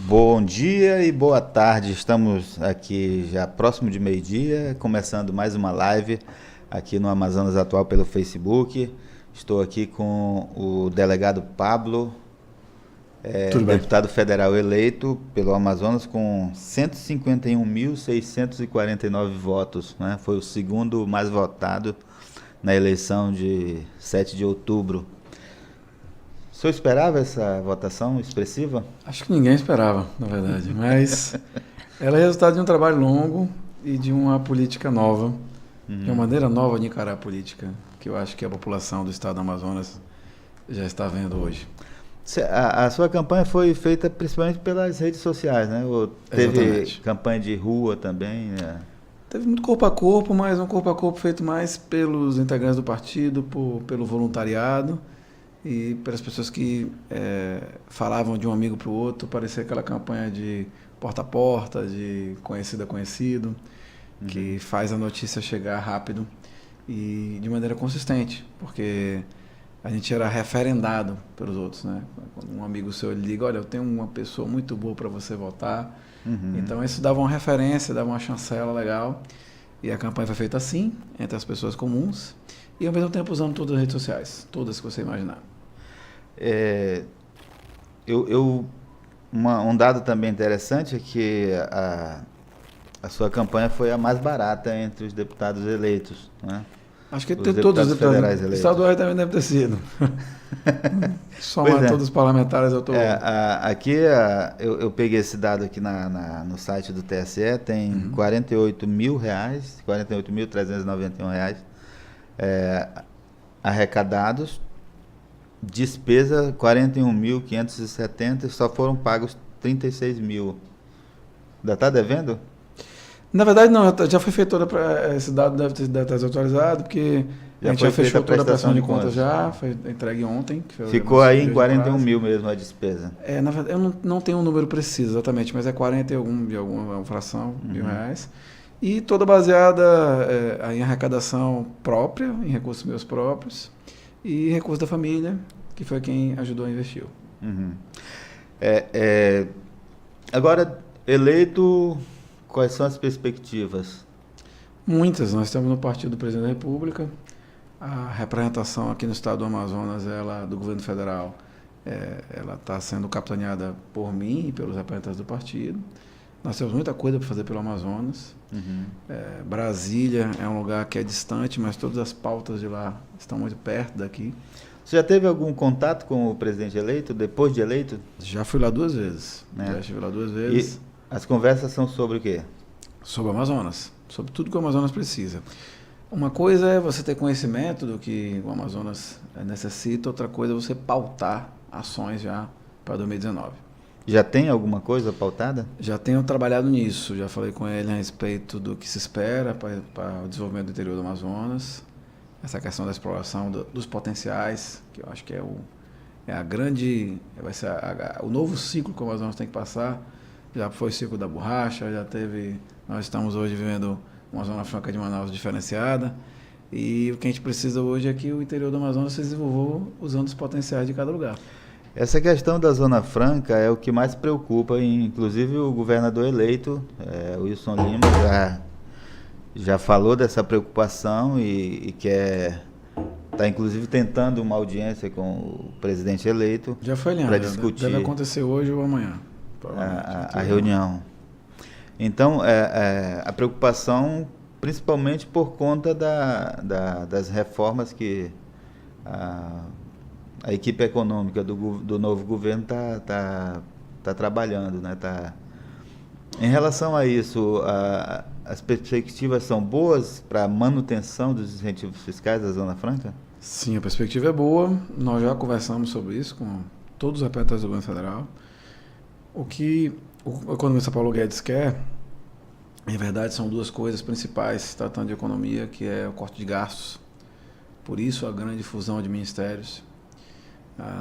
Bom dia e boa tarde. Estamos aqui já próximo de meio-dia, começando mais uma live aqui no Amazonas Atual pelo Facebook. Estou aqui com o delegado Pablo, Tudo bem. deputado federal eleito pelo Amazonas com 151.649 votos, né? Foi o segundo mais votado na eleição de 7 de outubro. O senhor esperava essa votação expressiva? Acho que ninguém esperava, na verdade, mas ela é resultado de um trabalho longo e de uma política nova, de uma maneira nova de encarar a política, que eu acho que a população do estado do Amazonas já está vendo hoje. A sua campanha foi feita principalmente pelas redes sociais, né? Ou teve Exatamente. campanha de rua também, né? Teve muito corpo a corpo, mas um corpo a corpo feito mais pelos integrantes do partido, pelo voluntariado e pelas pessoas que falavam de um amigo para o outro. Parecia aquela campanha de porta a porta, de conhecido a conhecido, que faz a notícia chegar rápido e de maneira consistente, porque a gente era referendado pelos outros, né? Quando um amigo seu liga, olha, eu tenho uma pessoa muito boa para você votar. Então isso dava uma referência, dava uma chancela legal. E a campanha foi feita assim, entre as pessoas comuns, e ao mesmo tempo usando todas as redes sociais, todas que você imaginar. Um dado também interessante é que a sua campanha foi a mais barata entre os deputados eleitos, né? Acho que Os tem todos os deputados federais deputados eleitos. estaduais também deve ter sido. Pois Somar é. todos os parlamentares, eu estou... Aqui eu peguei esse dado aqui no site do TSE, tem R$ 48.000, R$ 48.391 arrecadados, despesa 41.570, só foram pagos 36 mil. Ainda está devendo? Na verdade, não, já foi feito esse dado deve estar desatualizado, porque Já a gente foi já fechou feita a toda a prestação de contas. contas já, foi entregue ontem. Que foi o Ficou nosso aí dia em de 41 prazo. mil mesmo a despesa. Na verdade, eu não tenho um número preciso exatamente, mas é 40 de alguma fração, mil reais. E toda baseada em arrecadação própria, em recursos meus próprios, e recursos da família, que foi quem ajudou a investir. Agora, eleito, quais são as perspectivas? Muitas, nós estamos no partido do Presidente da República, a representação aqui no estado do Amazonas, do governo federal, ela está sendo capitaneada por mim e pelos representantes do partido. Nós temos muita coisa para fazer pelo Amazonas. Brasília é um lugar que é distante, mas todas as pautas de lá estão muito perto daqui. Você já teve algum contato com o presidente eleito, depois de eleito? Já fui lá 2 vezes. Já estive lá 2 vezes. E as conversas são sobre o quê? Sobre o Amazonas, sobre tudo que o Amazonas precisa. Uma coisa é você ter conhecimento do que o Amazonas necessita, outra coisa é você pautar ações já para 2019. Já tem alguma coisa pautada? Já tenho trabalhado nisso, já falei com ele a respeito do que se espera para o desenvolvimento do interior do Amazonas, essa questão da exploração dos potenciais, que eu acho que vai ser o novo ciclo que o Amazonas tem que passar. Já foi o ciclo da borracha, nós estamos hoje vivendo uma zona franca de Manaus diferenciada, e o que a gente precisa hoje é que o interior do Amazonas se desenvolva usando os potenciais de cada lugar. Essa questão da Zona Franca é o que mais preocupa, inclusive o governador eleito, Wilson Lima, já falou dessa preocupação e quer, está inclusive tentando uma audiência com o presidente eleito. Já foi alinhado, para discutir. Deve acontecer hoje ou amanhã. A reunião. Então, a preocupação, principalmente por conta das reformas que a equipe econômica do novo governo está trabalhando, né? Em relação a isso, as perspectivas são boas para a manutenção dos incentivos fiscais da Zona Franca? Sim, a perspectiva é boa. Nós já conversamos sobre isso com todos os representantes do governo federal. O que o economista Paulo Guedes quer, em verdade, são 2 coisas principais, tratando de economia, que é o corte de gastos. Por isso, a grande fusão de ministérios.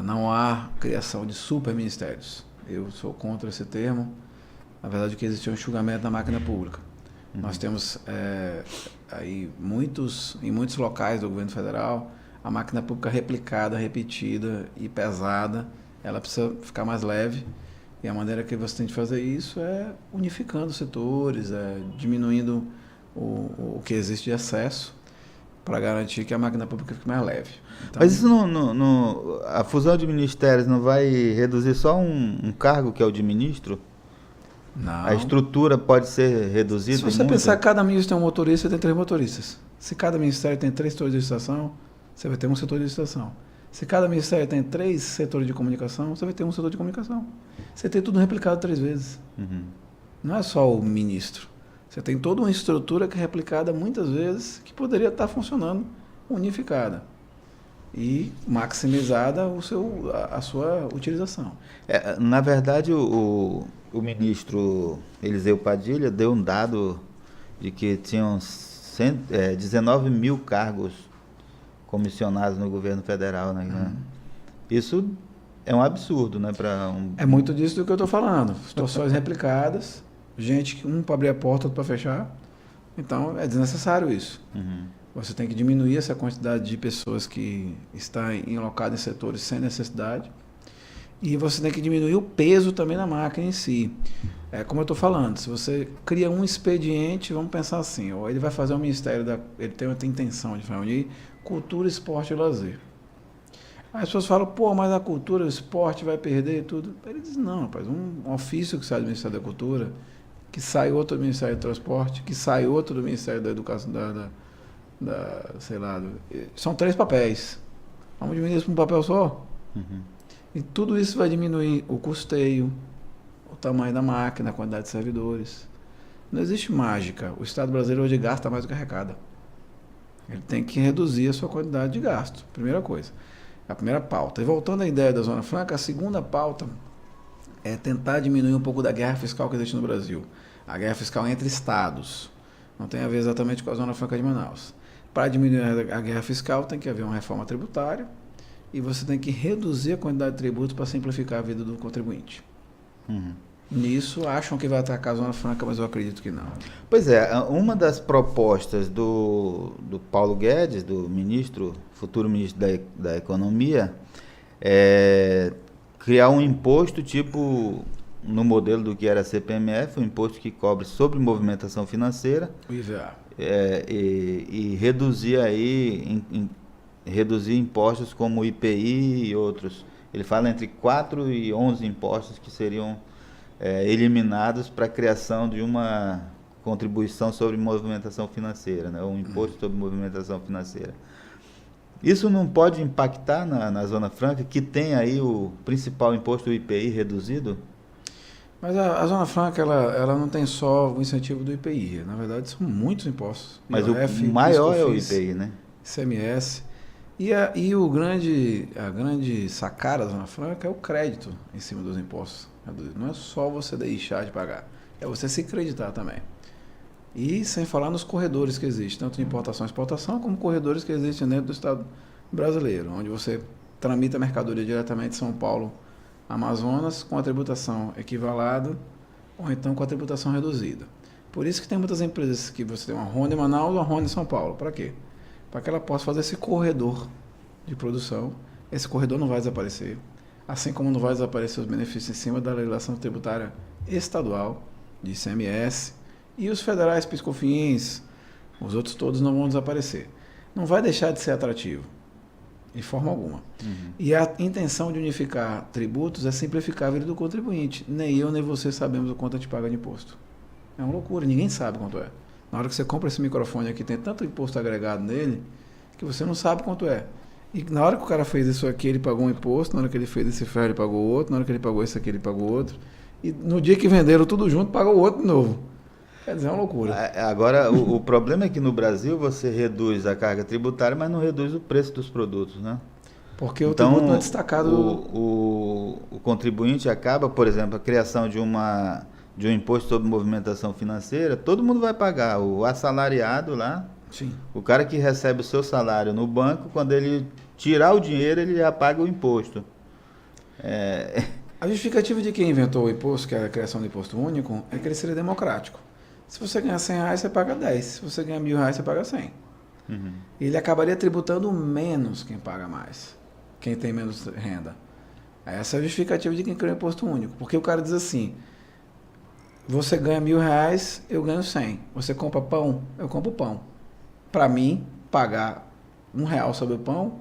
Não há criação de superministérios. Eu sou contra esse termo. Na verdade, o que existe é um enxugamento da máquina pública. Nós temos aí em muitos locais do governo federal, a máquina pública replicada, repetida e pesada, ela precisa ficar mais leve. E a maneira que você tem de fazer isso é unificando setores, diminuindo o que existe de excesso para garantir que a máquina pública fique mais leve. Então, Mas isso a fusão de ministérios não vai reduzir só um cargo, que é o de ministro? não. A estrutura pode ser reduzida? Se você muito? pensar que cada ministro tem um motorista, tem 3 motoristas. Se cada ministério tem 3 setores de licitação, você vai ter um setor de licitação. Se cada ministério tem 3 setores de comunicação, você vai ter um setor de comunicação. Você tem tudo replicado 3 vezes. Uhum. Não é só o ministro. Você tem toda uma estrutura que é replicada muitas vezes, que poderia estar funcionando unificada e maximizada a sua utilização. Na verdade, o ministro Eliseu Padilha deu um dado de que tinham 19 mil cargos comissionados no governo federal. Né? Isso é um absurdo, né? É muito disso do que eu estou falando. Situações replicadas, gente, um para abrir a porta, outro para fechar. Então, é desnecessário isso. Uhum. Você tem que diminuir essa quantidade de pessoas que está alocadas em setores sem necessidade. E você tem que diminuir o peso também na máquina em si. Como eu estou falando, se você cria um expediente, vamos pensar assim, ou ele vai fazer um ministério, ele tem outra intenção de reunir cultura, esporte e lazer. Aí as pessoas falam, pô, mas a cultura, o esporte vai perder tudo. Ele diz, não, rapaz, um ofício que sai do Ministério da Cultura, que sai outro do Ministério do Transporte, que sai outro do Ministério da Educação, sei lá, são 3 papéis. Vamos diminuir isso para um papel só? Uhum. E tudo isso vai diminuir o custeio, o tamanho da máquina, a quantidade de servidores. Não existe mágica. O Estado brasileiro hoje gasta mais do que arrecada. Ele tem que reduzir a sua quantidade de gasto. Primeira coisa. A primeira pauta. E voltando à ideia da Zona Franca, a segunda pauta é tentar diminuir um pouco da guerra fiscal que existe no Brasil. A guerra fiscal entre estados. Não tem a ver exatamente com a Zona Franca de Manaus. Para diminuir a guerra fiscal, tem que haver uma reforma tributária e você tem que reduzir a quantidade de tributos para simplificar a vida do contribuinte. Uhum. Nisso, acham que vai atacar a Zona Franca, mas eu acredito que não. Pois é, uma das propostas do Paulo Guedes, do futuro ministro da Economia, é criar um imposto tipo, no modelo do que era a CPMF, um imposto que cobre sobre movimentação financeira, O IVA. e reduzir aí, reduzir impostos como o IPI e outros. Ele fala entre 4 e 11 impostos que seriam eliminados para a criação de uma contribuição sobre movimentação financeira, né? Um imposto sobre movimentação financeira. Isso não pode impactar na Zona Franca, que tem aí o principal imposto, o IPI, reduzido? Mas a Zona Franca, ela não tem só o incentivo do IPI. Na verdade, são muitos impostos. Mas IOF, o maior PIS, é o COFINS, IPI, né? ICMS. E a grande sacada da Zona Franca é o crédito em cima dos impostos. Não é só você deixar de pagar, é você se creditar também. E sem falar nos corredores que existem, tanto de importação e exportação, como corredores que existem dentro do Estado brasileiro, onde você tramita mercadoria diretamente de São Paulo, Amazonas, com a tributação equivalada, ou então com a tributação reduzida. Por isso que tem muitas empresas que você tem uma Honda em Manaus ou uma Honda em São Paulo. Para quê? Para que ela possa fazer esse corredor de produção. Esse corredor não vai desaparecer, assim como não vai desaparecer os benefícios em cima da legislação tributária estadual, de ICMS, e os federais, PIS, COFINS, os outros todos não vão desaparecer. Não vai deixar de ser atrativo, de forma alguma. Uhum. E a intenção de unificar tributos é simplificar a vida do contribuinte. Nem eu, nem você sabemos o quanto a gente paga de imposto. É uma loucura, ninguém sabe quanto é. Na hora que você compra esse microfone aqui, tem tanto imposto agregado nele, que você não sabe quanto é. E na hora que o cara fez isso aqui, ele pagou um imposto, na hora que ele fez esse ferro, ele pagou outro, na hora que ele pagou esse aqui, ele pagou outro. E no dia que venderam tudo junto, pagou outro de novo. Quer dizer, é uma loucura. Agora, o problema é que no Brasil você reduz a carga tributária, mas não reduz o preço dos produtos, né? Porque o tributo não é destacado. O contribuinte acaba, por exemplo, a criação de um imposto sobre movimentação financeira, todo mundo vai pagar. O assalariado lá, Sim. O cara que recebe o seu salário no banco, quando ele tirar o dinheiro, ele já paga o imposto. A justificativa de quem inventou o imposto, que é a criação do imposto único, é que ele seria democrático. Se você ganhar R$100, você paga 10. Se você ganhar R$1.000, você paga 100. Uhum. Ele acabaria tributando menos quem paga mais, quem tem menos renda. Essa é a justificativa de quem criou o imposto único. Porque o cara diz assim, você ganha R$1.000, eu ganho 100. Você compra pão, eu compro pão. Para mim, pagar R$1 sobre o pão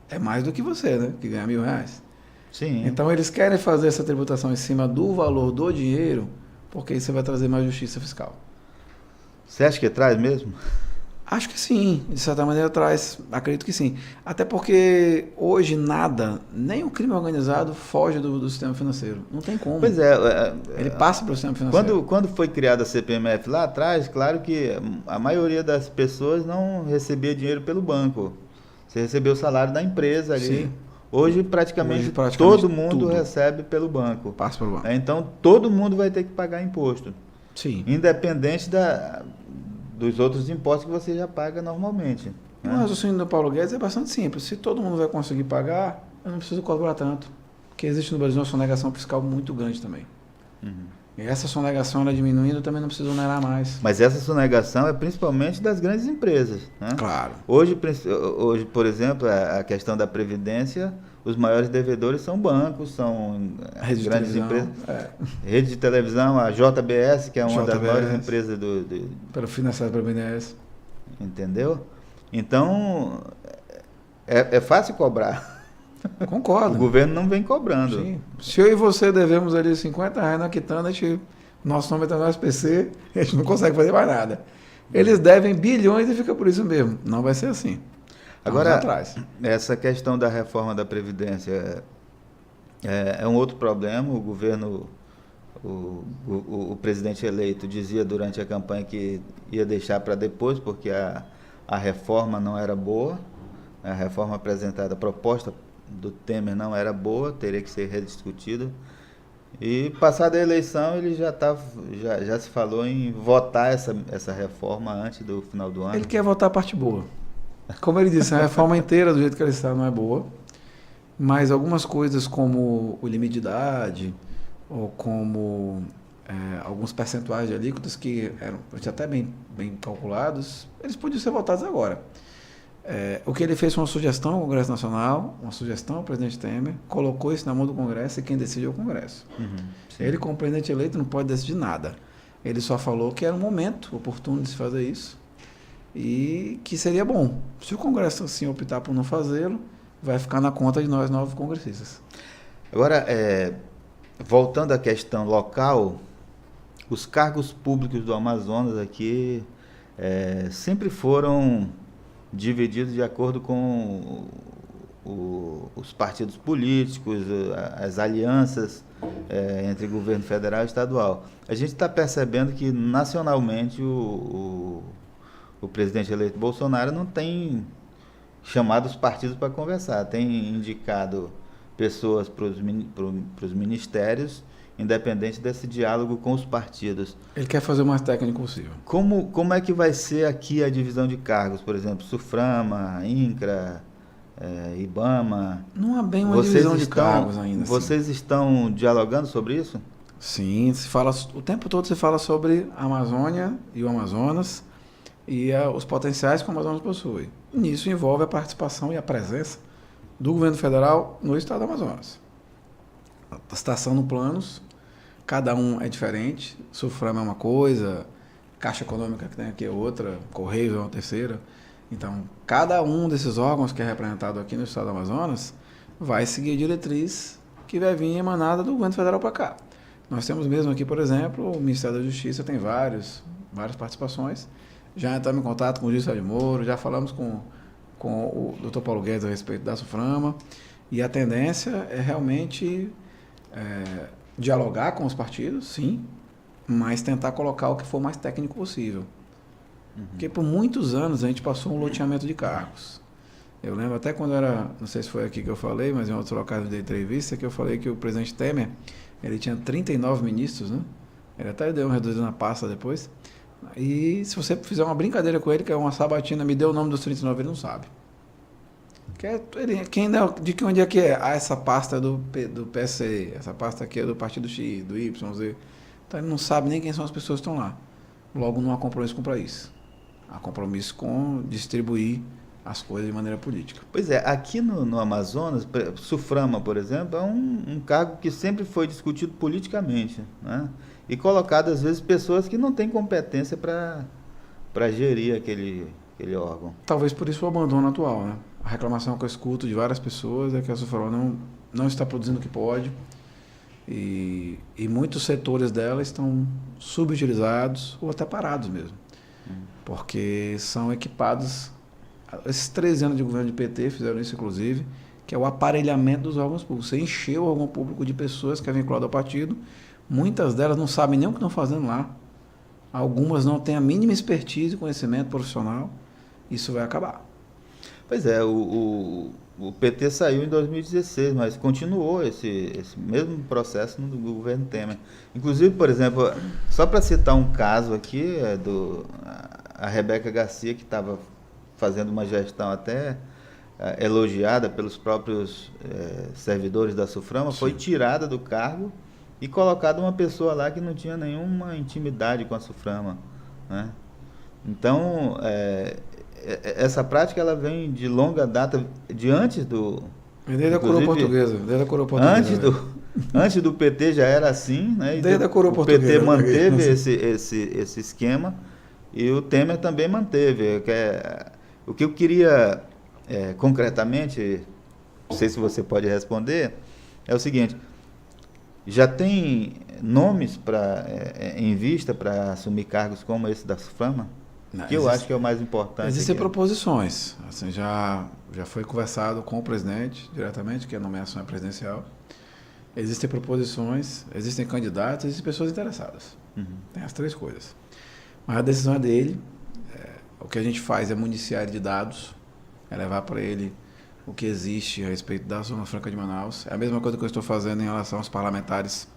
é mais do que você, né? Que ganha R$1.000. Sim. Então eles querem fazer essa tributação em cima do valor do dinheiro, porque isso vai trazer mais justiça fiscal. Você acha que traz mesmo? Acho que sim, de certa maneira traz, acredito que sim. Até porque hoje nada, nem o crime organizado foge do sistema financeiro. Não tem como. Pois é. Ele passa pelo sistema financeiro. Quando foi criada a CPMF lá atrás, claro que a maioria das pessoas não recebia dinheiro pelo banco. Você recebeu o salário da empresa ali. Sim. Hoje, praticamente todo mundo tudo recebe pelo banco. passa pelo banco. Então, todo mundo vai ter que pagar imposto. Sim. Independente dos outros impostos que você já paga normalmente. O raciocínio do Paulo Guedes é bastante simples. Se todo mundo vai conseguir pagar, eu não preciso cobrar tanto. Porque existe no Brasil uma sonegação fiscal muito grande também. E essa sonegação ela diminuindo, também não precisa onerar mais. Mas essa sonegação é principalmente das grandes empresas. Né? Claro. Hoje, por exemplo, a questão da Previdência, os maiores devedores são bancos, são grandes empresas. Rede de televisão, a JBS, que é uma das maiores empresas pelo financiado pelo BNDES. Entendeu? Então, é fácil cobrar. Concordo. O governo não vem cobrando. Sim. Se eu e você devemos ali R$50 na quitanda, nosso nome está no SPC, a gente não consegue fazer mais nada. Eles devem bilhões e fica por isso mesmo. Não vai ser assim. Agora, essa questão da reforma da Previdência é um outro problema. O governo, o presidente eleito dizia durante a campanha que ia deixar para depois, porque a reforma não era boa. A reforma apresentada, a proposta do Temer não era boa, teria que ser rediscutida. E passada a eleição, ele já se falou em votar essa reforma antes do final do ano. Ele quer votar a parte boa. Como ele disse, a reforma inteira do jeito que ela está não é boa, mas algumas coisas como o limite de idade, ou como alguns percentuais de alíquotas que eram até bem calculados, eles podiam ser votados agora. O que ele fez foi uma sugestão ao Congresso Nacional, uma sugestão ao presidente Temer, colocou isso na mão do Congresso e quem decide é o Congresso. Ele, como presidente eleito, não pode decidir nada. Ele só falou que era um momento oportuno de se fazer isso e que seria bom. Se o Congresso assim optar por não fazê-lo, vai ficar na conta de nós novos congressistas. Agora, voltando à questão local, os cargos públicos do Amazonas aqui sempre foram divididos de acordo com os partidos políticos, as alianças entre governo federal e estadual. A gente está percebendo que nacionalmente o presidente eleito Bolsonaro não tem chamado os partidos para conversar, tem indicado pessoas para os ministérios, independente desse diálogo com os partidos. Ele quer fazer o mais técnico possível. Como é que vai ser aqui a divisão de cargos? Por exemplo, SUFRAMA, INCRA, IBAMA. Não há bem uma divisão de cargos ainda. Vocês estão dialogando sobre isso? Sim, o tempo todo se fala sobre a Amazônia e o Amazonas e os potenciais que o Amazonas possui. Nisso envolve a participação e a presença do governo federal no estado do Amazonas. A estação no planos, cada um é diferente. SUFRAMA é uma coisa, Caixa Econômica que tem aqui é outra, Correios é uma terceira. Então, cada um desses órgãos que é representado aqui no estado do Amazonas vai seguir a diretriz que vai vir emanada do governo federal para cá. Nós temos mesmo aqui, por exemplo, o Ministério da Justiça tem várias participações. Já entramos em contato com o Juiz Sérgio Moro, já falamos com o Dr. Paulo Guedes a respeito da SUFRAMA. E a tendência é realmente dialogar com os partidos, sim, mas tentar colocar o que for mais técnico possível. Porque por muitos anos a gente passou um loteamento de cargos. Eu lembro até quando não sei se foi aqui que eu falei, mas em outros locais eu dei entrevista, que eu falei que o presidente Temer, ele tinha 39 ministros, né? Ele até deu uma reduzida na pasta depois. E se você fizer uma brincadeira com ele, que é uma sabatina, me deu o nome dos 39, ele não sabe. De onde é que é? Essa pasta é do PSC, essa pasta aqui é do partido X, do Y, Z. Então ele não sabe nem quem são as pessoas que estão lá. Logo não há compromisso com isso. Há compromisso com distribuir as coisas de maneira política. Pois é, aqui no Amazonas, Suframa, por exemplo, é um cargo que sempre foi discutido politicamente, né? E colocado, às vezes, pessoas que não têm competência para gerir aquele órgão. Talvez por isso o abandono atual, né? A reclamação que eu escuto de várias pessoas é que a Suframa não está produzindo o que pode e muitos setores dela estão subutilizados ou até parados mesmo, porque são equipados. Esses 13 anos de governo de PT fizeram isso, inclusive, que é o aparelhamento dos órgãos públicos. Você encheu o órgão público de pessoas que é vinculado ao partido, muitas delas não sabem nem o que estão fazendo lá, algumas não têm a mínima expertise e conhecimento profissional. Isso vai acabar. Pois é, o PT saiu em 2016, mas continuou esse mesmo processo no governo Temer. Inclusive, por exemplo, só para citar um caso aqui, a Rebeca Garcia, que estava fazendo uma gestão até elogiada pelos próprios servidores da Suframa, foi tirada do cargo e colocada uma pessoa lá que não tinha nenhuma intimidade com a Suframa, né? Então, essa prática ela vem de longa data, de antes do... Desde a coroa portuguesa. Antes do PT já era assim, né? E desde a coroa portuguesa. O PT manteve esse esquema e o Temer também manteve. O que eu queria concretamente, não sei se você pode responder, é o seguinte: já tem nomes em vista para assumir cargos como esse da Suframa? Que eu acho que é o mais importante. Existem proposições. Assim, já foi conversado com o presidente diretamente, que a nomeação é presidencial. Existem proposições, existem candidatos, existem pessoas interessadas. Tem as três coisas. Mas a decisão é dele. O que a gente faz é municiar ele de dados, é levar para ele o que existe a respeito da Zona Franca de Manaus. É a mesma coisa que eu estou fazendo em relação aos parlamentares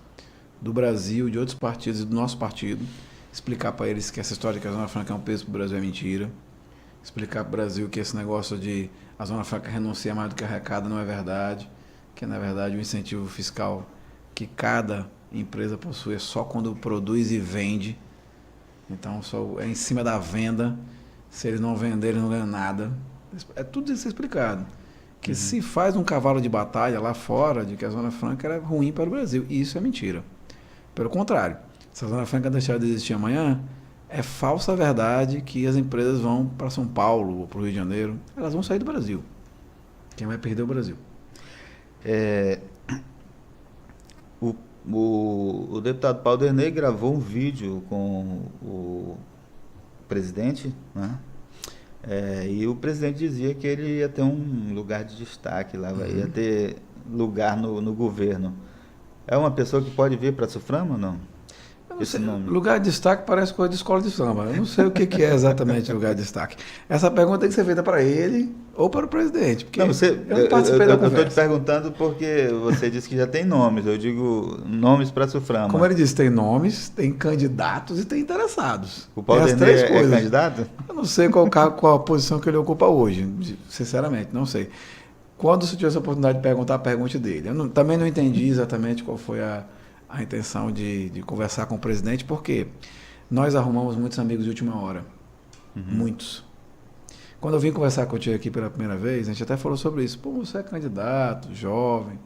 do Brasil, de outros partidos e do nosso partido. Explicar para eles que essa história de que a Zona Franca é um peso para o Brasil é mentira. Explicar para o Brasil que esse negócio de a Zona Franca renuncia mais do que arrecada não é verdade. Que, na verdade, o incentivo fiscal que cada empresa possui é só quando produz e vende. Então, só é em cima da venda. Se eles não venderem, não ganham nada. É tudo isso explicado. Que se faz um cavalo de batalha lá fora de que a Zona Franca era ruim para o Brasil. E isso é mentira. Pelo contrário. Se a Zona Franca deixar de existir amanhã, é falsa verdade que as empresas vão para São Paulo ou para o Rio de Janeiro. Elas vão sair do Brasil. Quem vai perder é o Brasil. O deputado Paulo Derney gravou um vídeo com o presidente, né? E o presidente dizia que ele ia ter um lugar de destaque lá, ia ter lugar no governo. É uma pessoa que pode vir para a Suframa ou não? Lugar de destaque parece coisa de escola de samba. Eu não sei o que é exatamente lugar de destaque. Essa pergunta tem que ser feita para ele ou para o presidente. Porque não, eu não participei da conversa. Eu estou te perguntando porque você disse que já tem nomes. Eu digo nomes para a Suframa. Como ele disse, tem nomes, tem candidatos e tem interessados. O Paulo Derney é candidato? Eu não sei qual a posição que ele ocupa hoje. Sinceramente, não sei. Quando você tiver essa oportunidade de perguntar, pergunte dele. Eu também não entendi exatamente qual foi a intenção de conversar com o presidente, porque nós arrumamos muitos amigos de última hora. Muitos. Quando eu vim conversar contigo aqui pela primeira vez, a gente até falou sobre isso. Pô, você é candidato, jovem,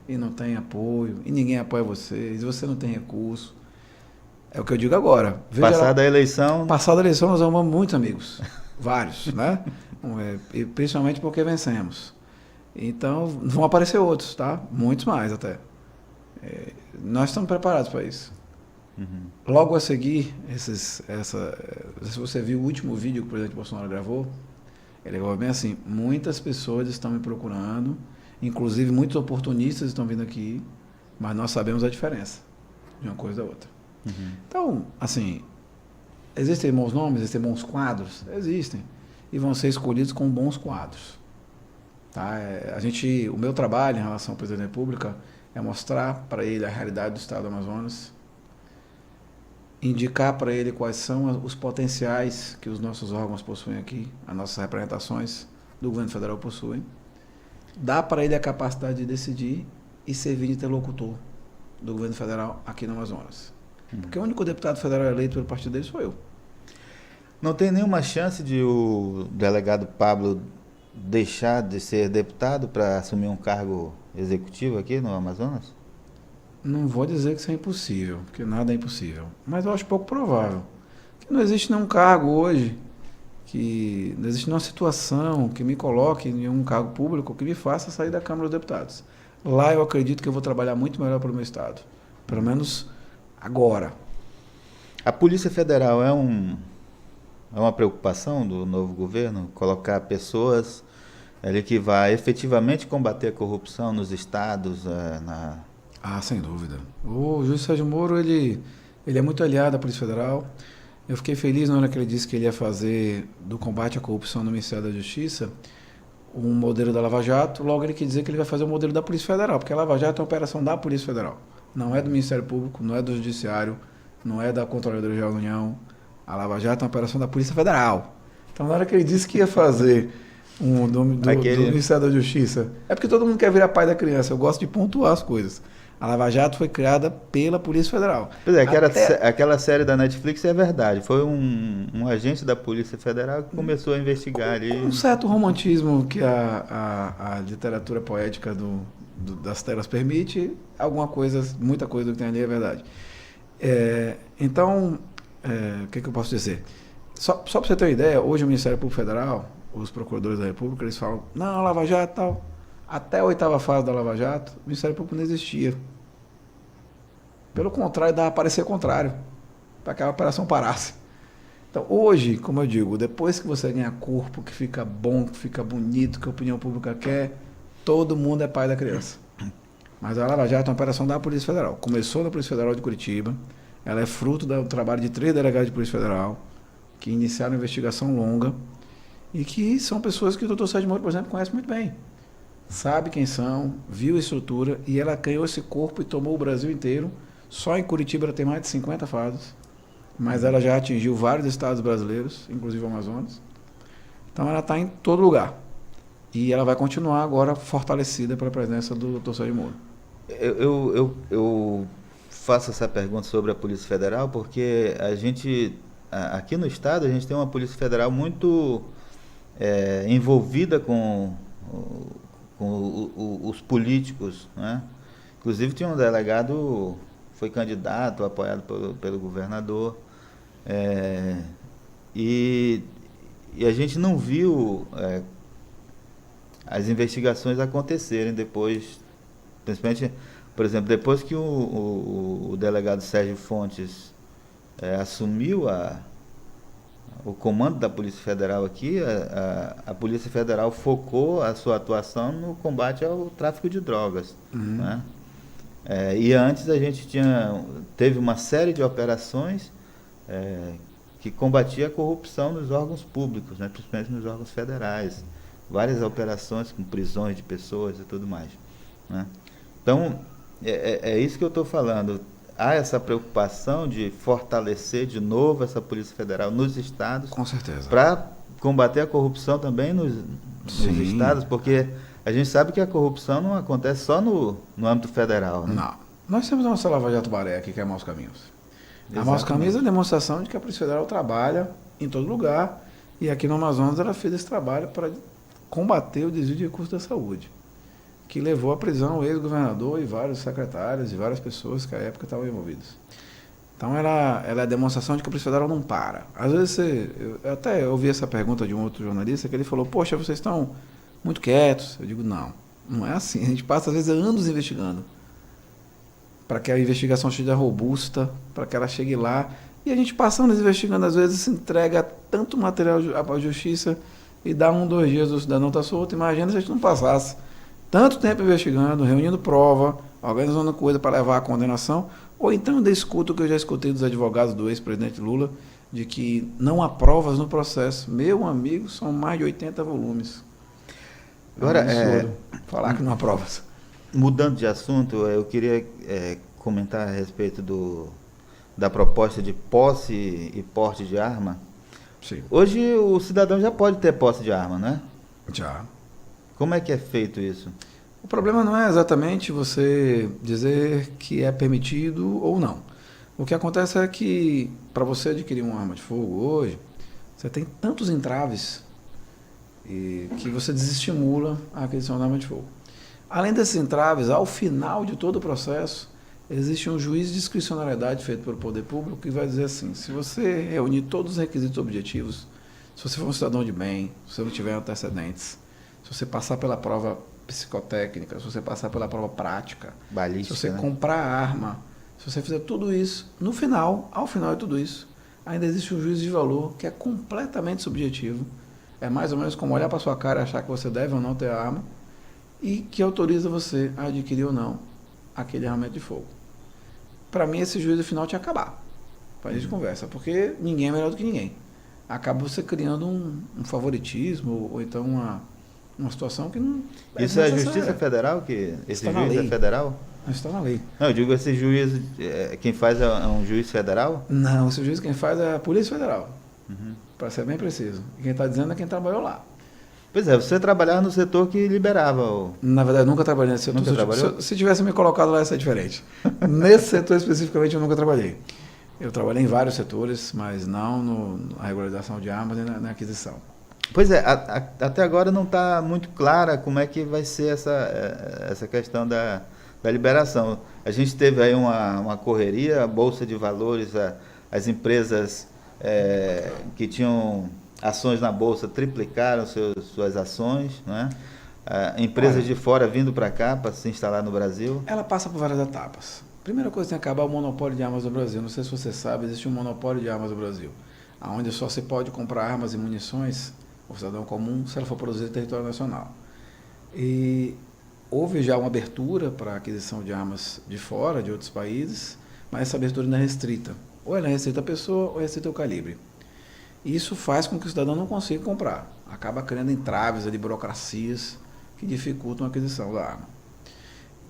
e não tem apoio, e ninguém apoia você, e você não tem recurso. É o que eu digo agora. Passada a eleição... Passada a eleição, nós arrumamos muitos amigos. Vários, né? E principalmente porque vencemos. Então, vão aparecer outros, tá? Muitos mais até. Nós estamos preparados para isso. Logo a seguir, se você viu o último vídeo que o presidente Bolsonaro gravou, ele gravou bem assim: muitas pessoas estão me procurando, inclusive muitos oportunistas estão vindo aqui, mas nós sabemos a diferença de uma coisa da outra. Então, assim, existem bons nomes, existem bons quadros? Existem. E vão ser escolhidos com bons quadros. Tá? O meu trabalho em relação ao presidente da República é mostrar para ele a realidade do estado do Amazonas, indicar para ele quais são os potenciais que os nossos órgãos possuem aqui, as nossas representações do governo federal possuem, dar para ele a capacidade de decidir e servir de interlocutor do governo federal aqui no Amazonas. Porque o único deputado federal eleito pelo partido dele sou eu. Não tem nenhuma chance de o delegado Pablo deixar de ser deputado para assumir um cargo executivo aqui no Amazonas? Não vou dizer que isso é impossível, porque nada é impossível. Mas eu acho pouco provável. Que não existe nenhum cargo hoje, que não existe nenhuma situação que me coloque em um cargo público que me faça sair da Câmara dos Deputados. Lá eu acredito que eu vou trabalhar muito melhor para o meu Estado. Pelo menos agora. A Polícia Federal é uma preocupação do novo governo? Colocar pessoas ali que vai efetivamente combater a corrupção nos estados, Sem dúvida. O juiz Sérgio Moro, ele é muito aliado à Polícia Federal. Eu fiquei feliz na hora que ele disse que ele ia fazer do combate à corrupção no Ministério da Justiça um modelo da Lava Jato. Logo ele quis dizer que ele vai fazer o modelo da Polícia Federal, porque a Lava Jato é uma operação da Polícia Federal. Não é do Ministério Público, não é do Judiciário, não é da Controladoria Geral da União. A Lava Jato é uma operação da Polícia Federal. Então na hora que ele disse que ia fazer do Ministério da Justiça, é porque todo mundo quer virar pai da criança. Eu gosto de pontuar as coisas. A Lava Jato foi criada pela Polícia Federal. Pois é, aquela série da Netflix é verdade. Foi um agente da Polícia Federal que começou a investigar ali. Um certo romantismo que a literatura poética das telas permite, muita coisa do que tem ali é verdade. Então, o que eu posso dizer? Só para você ter uma ideia, hoje o Ministério Público Federal, os procuradores da República, eles falam, não, a Lava Jato tal. Até a 8ª fase da Lava Jato, o Ministério Público não existia. Pelo contrário, dava a parecer contrário, para que a operação parasse. Então, hoje, como eu digo, depois que você ganha corpo, que fica bom, que fica bonito, que a opinião pública quer, todo mundo é pai da criança. Mas a Lava Jato é uma operação da Polícia Federal. Começou na Polícia Federal de Curitiba, ela é fruto do trabalho de 3 delegados de Polícia Federal, que iniciaram uma investigação longa, e que são pessoas que o Dr. Sérgio Moro, por exemplo, conhece muito bem. Sabe quem são, viu a estrutura, e ela ganhou esse corpo e tomou o Brasil inteiro. Só em Curitiba ela tem mais de 50 fases, mas ela já atingiu vários estados brasileiros, inclusive o Amazonas. Então ela está em todo lugar. E ela vai continuar agora fortalecida pela presença do Dr. Sérgio Moro. Eu faço essa pergunta sobre a Polícia Federal porque aqui no estado, a gente tem uma Polícia Federal muito envolvida com os políticos, né? Inclusive tinha um delegado, foi candidato, apoiado pelo governador, e a gente não viu as investigações acontecerem depois, principalmente, por exemplo, depois que o delegado Sérgio Fontes assumiu o comando da Polícia Federal aqui, a Polícia Federal focou a sua atuação no combate ao tráfico de drogas, né? E antes a gente teve uma série de operações que combatia a corrupção nos órgãos públicos, né? Principalmente nos órgãos federais. Várias operações com prisões de pessoas e tudo mais, né? Então, é isso que eu estou falando. Há essa preocupação de fortalecer de novo essa Polícia Federal nos estados. Com certeza. Para combater a corrupção também nos estados, porque a gente sabe que a corrupção não acontece só no âmbito federal, né? Não. Nós temos a nossa Lava Jato Baré aqui, que é a Maus Caminhos. Exatamente. A Maus Caminhos é a demonstração de que a Polícia Federal trabalha em todo lugar, e aqui no Amazonas ela fez esse trabalho para combater o desvio de recursos da saúde, que levou à prisão o ex-governador e vários secretários e várias pessoas que à época estavam envolvidas. Então ela é a demonstração de que a Polícia Federal não para. Às vezes eu até ouvi essa pergunta de um outro jornalista, que ele falou, poxa, vocês estão muito quietos. Eu digo, não é assim. A gente passa às vezes anos investigando para que a investigação seja robusta, para que ela chegue lá. E a gente passa anos investigando, às vezes se entrega tanto material à justiça e dá 2 dias o cidadão está solto. Imagina se a gente não passasse tanto tempo investigando, reunindo prova, organizando coisa para levar à condenação, ou então ainda escuto o que eu já escutei dos advogados do ex-presidente Lula, de que não há provas no processo. Meu amigo, são mais de 80 volumes. Agora, falar que não há provas. Mudando de assunto, eu queria comentar a respeito da proposta de posse e porte de arma. Sim. Hoje o cidadão já pode ter posse de arma, né? Já. Como é que é feito isso? O problema não é exatamente você dizer que é permitido ou não. O que acontece é que, para você adquirir uma arma de fogo hoje, você tem tantos entraves e que você desestimula a aquisição da arma de fogo. Além desses entraves, ao final de todo o processo, existe um juiz de discricionariedade feito pelo poder público que vai dizer assim, se você reunir todos os requisitos objetivos, se você for um cidadão de bem, se você não tiver antecedentes, se você passar pela prova psicotécnica, se você passar pela prova prática, balística, se você né? comprar arma, se você fizer tudo isso, no final, ao final de tudo isso, ainda existe um juízo de valor que é completamente subjetivo. É mais ou menos como olhar para sua cara e achar que você deve ou não ter a arma e que autoriza você a adquirir ou não aquele armamento de fogo. Para mim, esse juízo final tinha que acabar. Para a gente conversa, porque ninguém é melhor do que ninguém. Acaba você criando um favoritismo ou então uma situação que não Isso é a Justiça Federal? Que esse juiz é federal? Não está na lei. Não, eu digo esse juiz, quem faz é um juiz federal? Não, esse juiz quem faz é a Polícia Federal. Para ser bem preciso. E quem está dizendo é quem trabalhou lá. Pois é, você trabalhava no setor que liberava o... Na verdade, eu nunca trabalhei nesse setor. Nunca trabalhou? Se tivesse me colocado lá, ia ser diferente. Nesse setor especificamente, eu nunca trabalhei. Eu trabalhei em vários setores, mas não na regularização de armas e na aquisição. Pois é, até agora não está muito clara como é que vai ser essa questão da liberação. A gente teve aí uma correria, a Bolsa de Valores, as empresas que tinham ações na Bolsa triplicaram suas ações, né? Empresas de fora vindo para cá para se instalar no Brasil. Ela passa por várias etapas. Primeira coisa, tem que acabar o monopólio de armas no Brasil. Não sei se você sabe, existe um monopólio de armas no Brasil, onde só se pode comprar armas e munições, o cidadão comum, se ela for produzida em território nacional. E houve já uma abertura para a aquisição de armas de fora, de outros países, mas essa abertura não é restrita. Ou ela é restrita a pessoa, ou é restrita ao calibre. Isso faz com que o cidadão não consiga comprar. Acaba criando entraves ali, burocracias que dificultam a aquisição da arma.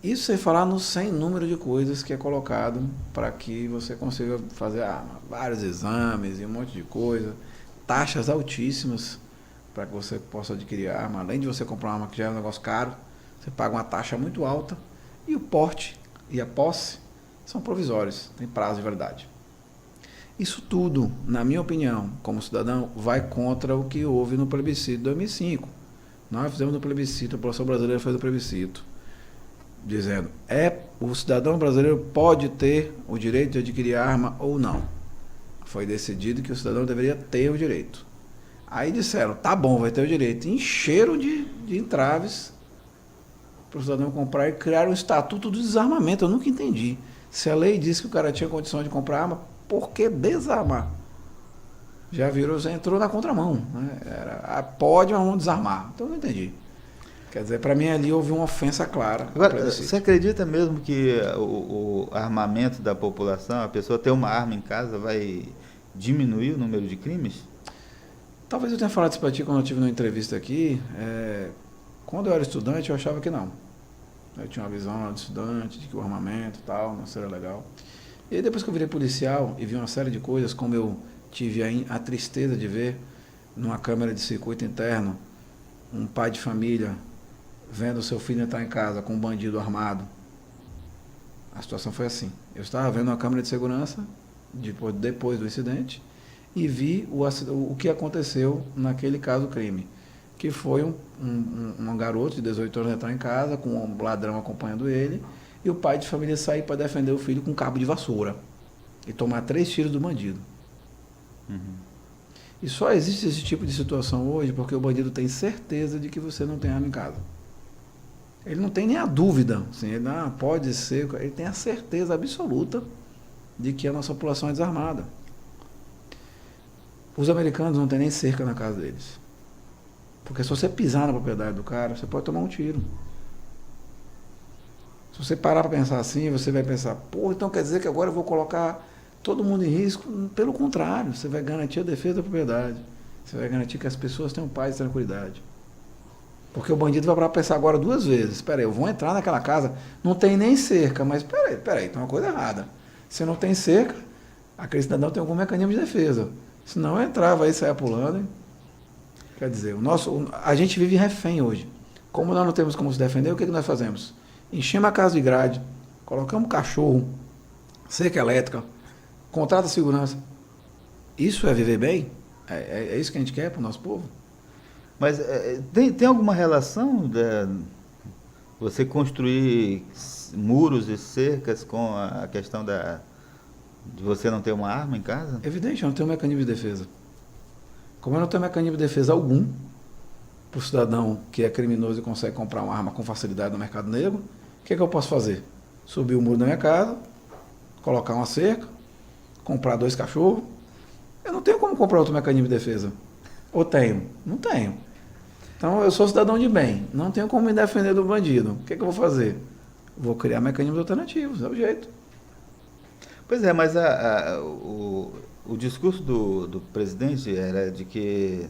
Isso sem falar no sem número de coisas que é colocado para que você consiga fazer a arma. Vários exames e um monte de coisa. Taxas altíssimas para que você possa adquirir a arma. Além de você comprar uma arma que já é um negócio caro, você paga uma taxa muito alta. E o porte e a posse são provisórios, tem prazo de validade. Isso tudo, na minha opinião, como cidadão, vai contra o que houve no plebiscito de 2005. Nós fizemos no plebiscito, a população brasileira fez o plebiscito, dizendo, o cidadão brasileiro pode ter o direito de adquirir arma ou não. Foi decidido que o cidadão deveria ter o direito. Aí disseram, tá bom, vai ter o direito. Encheram de entraves para o cidadão comprar e criaram um estatuto do desarmamento. Eu nunca entendi. Se a lei diz que o cara tinha condição de comprar arma, por que desarmar? Já entrou na contramão. Né? Pode, mas vamos desarmar. Então eu não entendi. Quer dizer, para mim ali houve uma ofensa clara. Agora, você acredita mesmo que o armamento da população, a pessoa ter uma arma em casa, vai diminuir o número de crimes? Talvez eu tenha falado isso para ti quando eu tive uma entrevista aqui. Quando eu era estudante, eu achava que não. Eu tinha uma visão de estudante, de que o armamento e tal não seria legal. E aí, depois que eu virei policial e vi uma série de coisas, como eu tive a tristeza de ver numa câmera de circuito interno um pai de família vendo o seu filho entrar em casa com um bandido armado. A situação foi assim. Eu estava vendo uma câmera de segurança depois do incidente e vi o que aconteceu naquele caso crime, que foi um garoto de 18 anos entrar em casa com um ladrão acompanhando ele e o pai de família sair para defender o filho com um cabo de vassoura e tomar 3 tiros do bandido. E só existe esse tipo de situação hoje porque o bandido tem certeza de que você não tem arma em casa. Ele não tem nem a dúvida, assim, ele pode ser, ele tem a certeza absoluta de que a nossa população é desarmada. Os americanos não têm nem cerca na casa deles. Porque se você pisar na propriedade do cara, você pode tomar um tiro. Se você parar para pensar assim, você vai pensar, então quer dizer que agora eu vou colocar todo mundo em risco? Pelo contrário, você vai garantir a defesa da propriedade. Você vai garantir que as pessoas tenham paz e tranquilidade. Porque o bandido vai para pensar agora 2 vezes. Espera aí, eu vou entrar naquela casa, não tem nem cerca, mas espera aí, tem uma coisa errada. Se não tem cerca, aquele cidadão tem algum mecanismo de defesa. Se não entrava aí, saia pulando. Hein? Quer dizer, a gente vive refém hoje. Como nós não temos como se defender, o que nós fazemos? Enchemos a casa de grade, colocamos cachorro, cerca elétrica, contrata segurança. Isso é viver bem? É isso que a gente quer para o nosso povo? Mas tem alguma relação você construir muros e cercas com a questão de você não ter uma arma em casa? Evidente, eu não tenho mecanismo de defesa. Como eu não tenho mecanismo de defesa algum, para o cidadão que é criminoso e consegue comprar uma arma com facilidade no mercado negro, o que eu posso fazer? Subir o muro da minha casa, colocar uma cerca, comprar 2 cachorros. Eu não tenho como comprar outro mecanismo de defesa. Ou tenho? Não tenho. Então eu sou cidadão de bem, não tenho como me defender do bandido. O que eu vou fazer? Vou criar mecanismos alternativos, é o jeito. Pois é, mas o discurso do presidente era de que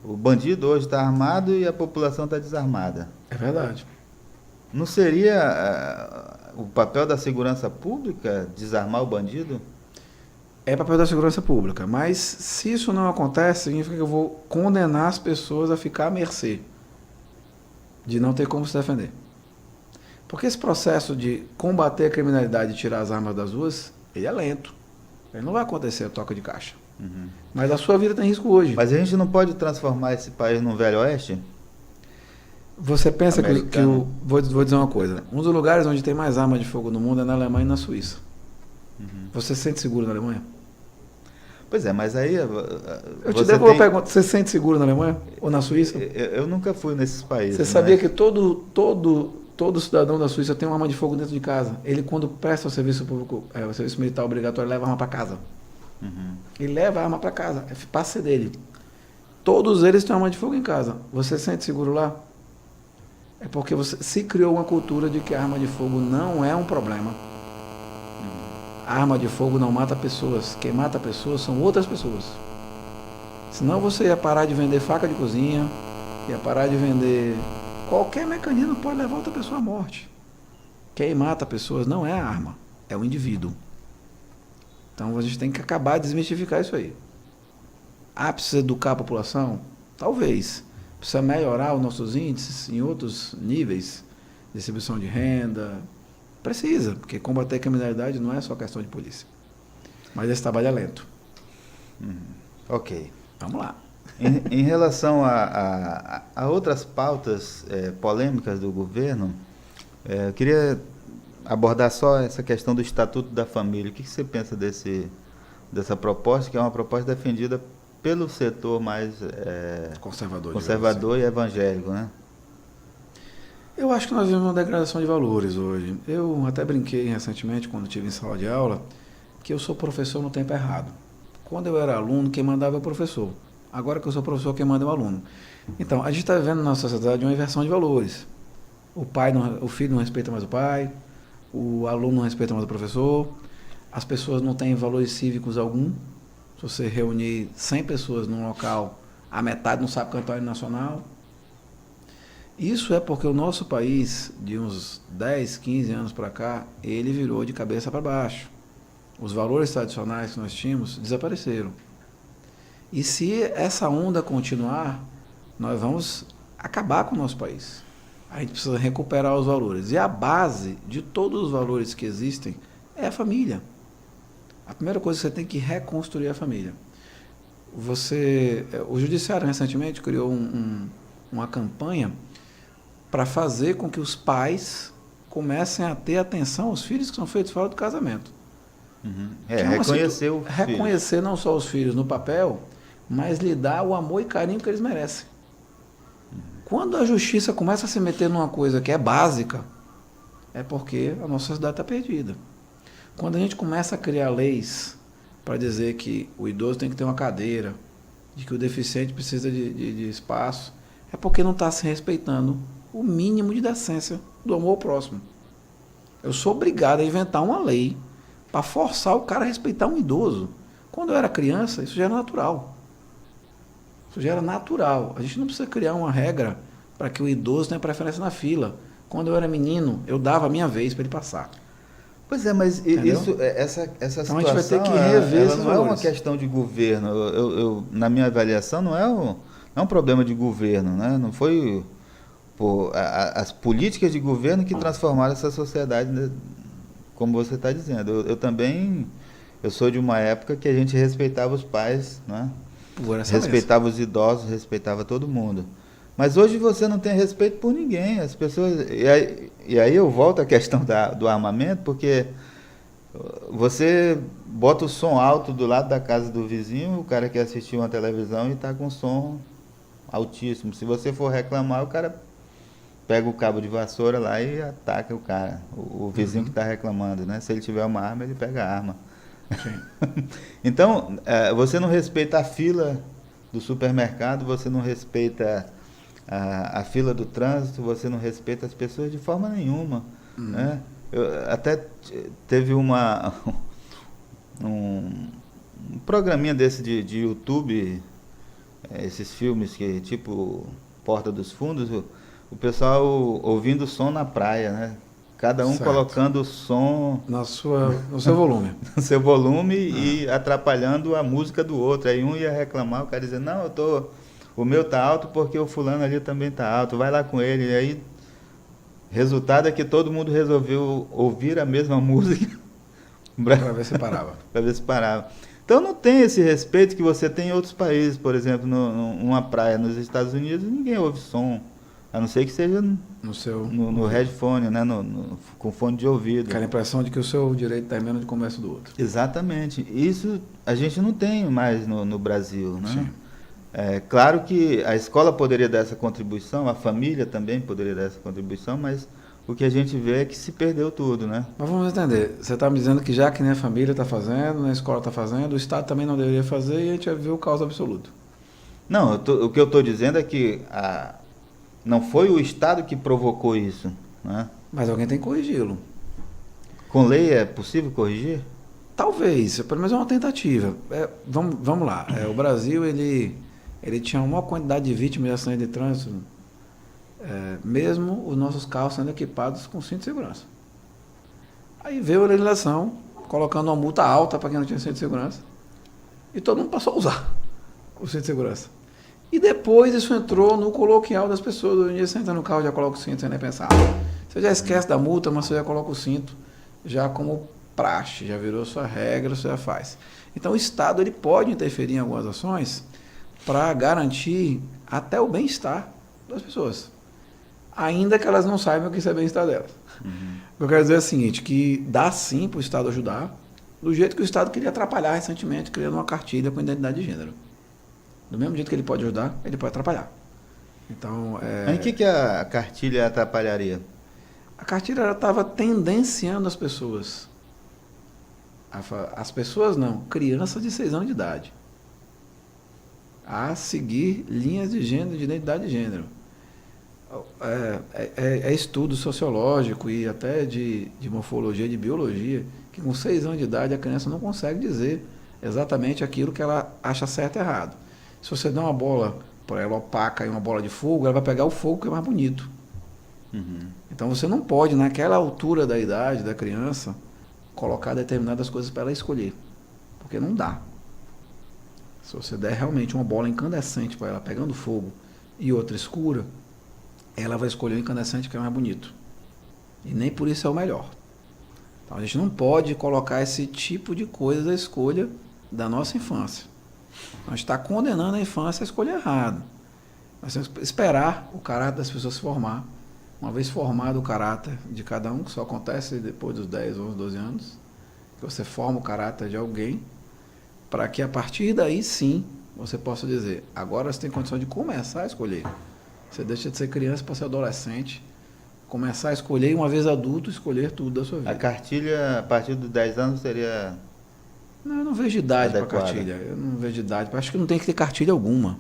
o bandido hoje está armado e a população está desarmada. É verdade. Não seria o papel da segurança pública desarmar o bandido? É papel da segurança pública, mas se isso não acontece, significa que eu vou condenar as pessoas a ficar à mercê de não ter como se defender. Porque esse processo de combater a criminalidade e tirar as armas das ruas, ele é lento. Ele não vai acontecer a toca de caixa. Uhum. Mas a sua vida tem risco hoje. Mas a gente não pode transformar esse país num velho oeste? Você pensa Americano. vou dizer uma coisa. Um dos lugares onde tem mais arma de fogo no mundo é na Alemanha e na Suíça. Uhum. Você se sente seguro na Alemanha? Pois é, mas aí Eu te devo uma pergunta. Você se sente seguro na Alemanha ou na Suíça? Eu nunca fui nesses países. Você sabia que todo cidadão da Suíça tem uma arma de fogo dentro de casa? Ele, quando presta o serviço público, o serviço militar obrigatório, leva a arma para casa. Uhum. Ele leva a arma para casa, é passe dele. Todos eles têm arma de fogo em casa. Você se sente seguro lá? É porque você se criou uma cultura de que a arma de fogo não é um problema. A arma de fogo não mata pessoas. Quem mata pessoas são outras pessoas. Senão você ia parar de vender faca de cozinha, ia parar de vender... Qualquer mecanismo pode levar outra pessoa à morte. Quem mata pessoas não é a arma, é o indivíduo. Então a gente tem que acabar de desmistificar isso aí. Precisa educar a população? Talvez. Precisa melhorar os nossos índices em outros níveis, distribuição de renda. Precisa, porque combater a criminalidade não é só questão de polícia. Mas esse trabalho é lento. Ok. Vamos lá. Em relação a outras pautas polêmicas do governo, eu queria abordar só essa questão do Estatuto da Família. O que você pensa dessa proposta, que é uma proposta defendida pelo setor mais conservador e evangélico, né? Eu acho que nós vivemos uma degradação de valores hoje. Eu até brinquei recentemente, quando estive em sala de aula, que eu sou professor no tempo errado. Quando eu era aluno, quem mandava é o professor. Agora que eu sou professor, quem manda é o aluno. Então, a gente está vivendo na sociedade uma inversão de valores. O filho não respeita mais o pai, o aluno não respeita mais o professor, as pessoas não têm valores cívicos algum. Se você reunir 100 pessoas num local, a metade não sabe cantar o hino nacional. Isso é porque o nosso país, de uns 10, 15 anos para cá, ele virou de cabeça para baixo. Os valores tradicionais que nós tínhamos desapareceram. E se essa onda continuar, nós vamos acabar com o nosso país. A gente precisa recuperar os valores. E a base de todos os valores que existem é a família. A primeira coisa que você tem que reconstruir a família. O Judiciário recentemente criou uma campanha para fazer com que os pais comecem a ter atenção aos filhos que são feitos fora do casamento. Uhum. Reconhecer o filho. Reconhecer não só os filhos no papel, mas lhe dar o amor e carinho que eles merecem. Quando a justiça começa a se meter numa coisa que é básica, é porque a nossa sociedade está perdida. Quando a gente começa a criar leis para dizer que o idoso tem que ter uma cadeira, de que o deficiente precisa de espaço, é porque não está se respeitando o mínimo de decência do amor ao próximo. Eu sou obrigado a inventar uma lei para forçar o cara a respeitar um idoso. Quando eu era criança, isso já era natural. Isso já era natural. A gente não precisa criar uma regra para que o idoso tenha preferência na fila. Quando eu era menino, eu dava a minha vez para ele passar. Pois é, mas essa então situação, a gente vai ter que rever ela esses não é uma valores. questão de governo. Na minha avaliação, não é um problema de governo, né? Não foi as políticas de governo que transformaram essa sociedade, né? Como você está dizendo. Eu também sou de uma época que a gente respeitava os pais, né? Por essa respeitava os idosos, respeitava todo mundo. Mas hoje você não tem respeito por ninguém. As pessoas. E aí eu volto à questão do armamento, porque você bota o som alto do lado da casa do vizinho, o cara quer assistir uma televisão e está com som altíssimo. Se você for reclamar, o cara pega o cabo de vassoura lá e ataca o cara, o vizinho que está reclamando, né? Se ele tiver uma arma, ele pega a arma. Então, você não respeita a fila do supermercado, você não respeita a fila do trânsito, você não respeita as pessoas de forma nenhuma, né? Até teve um programinha desse de YouTube, esses filmes que tipo Porta dos Fundos, o pessoal ouvindo o som na praia, né? Cada um certo. colocando o som no seu volume. no seu volume e atrapalhando a música do outro. Aí um ia reclamar, o cara dizia, não, o meu tá alto porque o fulano ali também tá alto, vai lá com ele. E aí, resultado é que todo mundo resolveu ouvir a mesma música para ver se parava. Para ver se parava. Então não tem esse respeito que você tem em outros países. Por exemplo, numa praia nos Estados Unidos, ninguém ouve som. A não ser que seja no headphone, né? Com fone de ouvido. Aquela impressão de que o seu direito está em menos de comércio do outro. Exatamente. Isso a gente não tem mais no Brasil, né? Sim. Claro que a escola poderia dar essa contribuição, a família também poderia dar essa contribuição, mas o que a gente vê é que se perdeu tudo, né? Mas vamos entender. Você está me dizendo que já que nem a família está fazendo, nem a escola está fazendo, o Estado também não deveria fazer e a gente vai ver o caos absoluto. Não, o que eu estou dizendo é que não foi o Estado que provocou isso, né? Mas alguém tem que corrigi-lo. Com lei é possível corrigir? Talvez, pelo menos é uma tentativa. Vamos lá. O Brasil, ele tinha uma maior quantidade de vítimas de acidente de trânsito, mesmo os nossos carros sendo equipados com cinto de segurança. Aí veio a legislação, colocando uma multa alta para quem não tinha cinto de segurança, e todo mundo passou a usar o cinto de segurança. E depois isso entrou no coloquial das pessoas. Hoje em dia você entra no carro, já coloca o cinto sem nem pensar. Você já esquece da multa, mas você já coloca o cinto já como praxe, já virou sua regra, você já faz. Então o Estado ele pode interferir em algumas ações para garantir até o bem-estar das pessoas, ainda que elas não saibam o que é bem-estar delas. O que eu quero dizer é o seguinte, que dá sim para o Estado ajudar, do jeito que o Estado queria atrapalhar recentemente, criando uma cartilha com identidade de gênero. Do mesmo jeito que ele pode ajudar, ele pode atrapalhar. Então, Mas o que a cartilha atrapalharia? A cartilha estava tendenciando as pessoas. As pessoas não, crianças de 6 anos de idade. A seguir linhas de gênero, de identidade de gênero. Estudo sociológico e até de morfologia, de biologia, que com 6 anos de idade a criança não consegue dizer exatamente aquilo que ela acha certo e errado. Se você dá uma bola para ela opaca e uma bola de fogo, ela vai pegar o fogo que é mais bonito. Então você não pode, naquela altura da idade da criança, colocar determinadas coisas para ela escolher. Porque não dá. Se você der realmente uma bola incandescente para ela pegando fogo e outra escura, ela vai escolher o incandescente que é mais bonito. E nem por isso é o melhor. Então a gente não pode colocar esse tipo de coisa da escolha da nossa infância. A gente está condenando a infância a escolher errado. Nós temos que esperar o caráter das pessoas se formar. Uma vez formado o caráter de cada um, que só acontece depois dos 10, 11, 12 anos, que você forma o caráter de alguém, para que a partir daí sim você possa dizer, agora você tem condição de começar a escolher. Você deixa de ser criança para ser adolescente, começar a escolher e uma vez adulto, escolher tudo da sua vida. A cartilha, a partir dos 10 anos, seria... Não, eu não vejo idade para cartilha. Eu não vejo idade. Acho que não tem que ter cartilha alguma.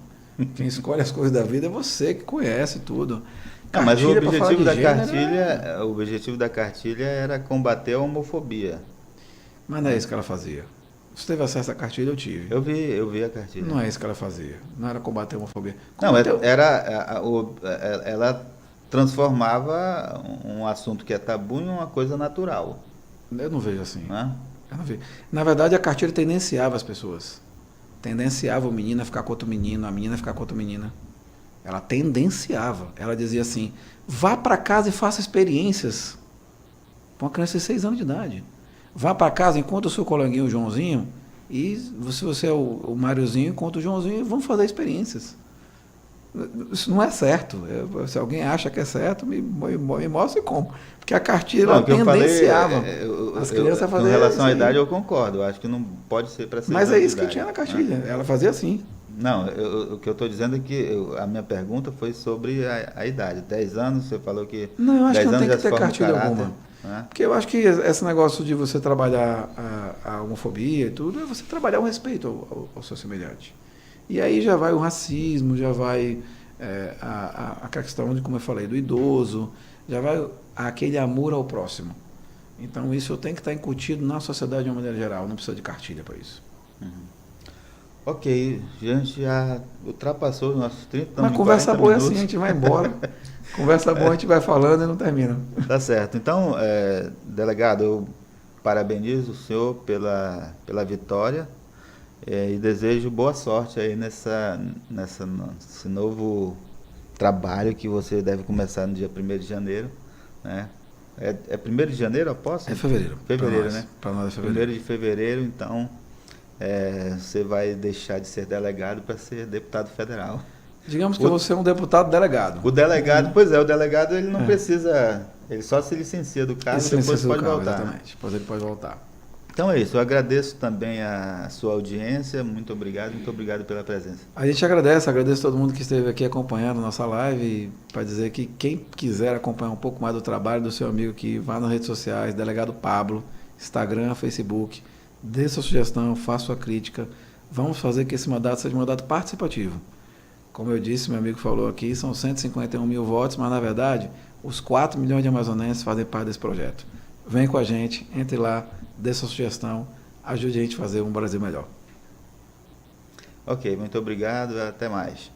Quem escolhe as coisas da vida é você que conhece tudo. Mas o objetivo o objetivo da cartilha era combater a homofobia. Mas não é isso que ela fazia. Você teve acesso à cartilha? Eu tive. Eu vi a cartilha. Não é isso que ela fazia. Não era combater a homofobia. Ela transformava um assunto que é tabu em uma coisa natural. Eu não vejo assim. Né? Eu não vejo. Na verdade, a cartilha tendenciava as pessoas. Tendenciava o menino a ficar com outro menino, a menina a ficar com outra menina. Ela tendenciava. Ela dizia assim, vá para casa e faça experiências. Para uma criança de 6 anos de idade. Vá para casa, encontre o seu coleguinho, o Joãozinho, E se você é o Máriozinho, conta o Joãozinho, vamos fazer experiências. Isso não é certo. Se alguém acha que é certo, me mostre como. Porque a cartilha ela tendenciava as crianças a fazer. Com relação à idade, eu concordo. Eu acho que não pode ser para ser. Mas é isso que tinha na cartilha. Ela fazia assim. Não, o que eu estou dizendo é que a minha pergunta foi sobre a idade. 10 anos, você falou que. Não, eu acho que não tem que ter forma cartilha caráter, alguma. né? Porque eu acho que esse negócio de você trabalhar a homofobia e tudo, é você trabalhar o respeito ao seu semelhante. E aí já vai o racismo, já vai a questão de, como eu falei, do idoso, já vai aquele amor ao próximo. Então isso tem que estar incutido na sociedade de uma maneira geral, não precisa de cartilha para isso. Ok, a gente já ultrapassou os nossos 30 Mas conversa boa é assim, a gente vai embora. Conversa boa, a gente vai falando e não termina. Tá certo. Então, delegado, eu parabenizo o senhor pela vitória e desejo boa sorte aí nesse novo trabalho que você deve começar no dia 1º de janeiro, né? É 1º de janeiro a posse? É fevereiro. Fevereiro, né? Para nós é fevereiro. 1º de fevereiro, então você vai deixar de ser delegado para ser deputado federal. Digamos que você é um deputado delegado. O delegado, pois é, o delegado ele não precisa, ele só se licencia do cargo e depois pode voltar. Exatamente, depois ele pode voltar. Então é isso, eu agradeço também a sua audiência, muito obrigado pela presença. A gente agradeço todo mundo que esteve aqui acompanhando nossa live, para dizer que quem quiser acompanhar um pouco mais do trabalho do seu amigo, que vá nas redes sociais, Delegado Pablo, Instagram, Facebook, dê sua sugestão, faça sua crítica, vamos fazer que esse mandato seja um mandato participativo. Como eu disse, meu amigo falou aqui, são 151 mil votos, mas na verdade, os 4 milhões de amazonenses fazem parte desse projeto. Vem com a gente, entre lá, dê sua sugestão, ajude a gente a fazer um Brasil melhor. Ok, muito obrigado, até mais.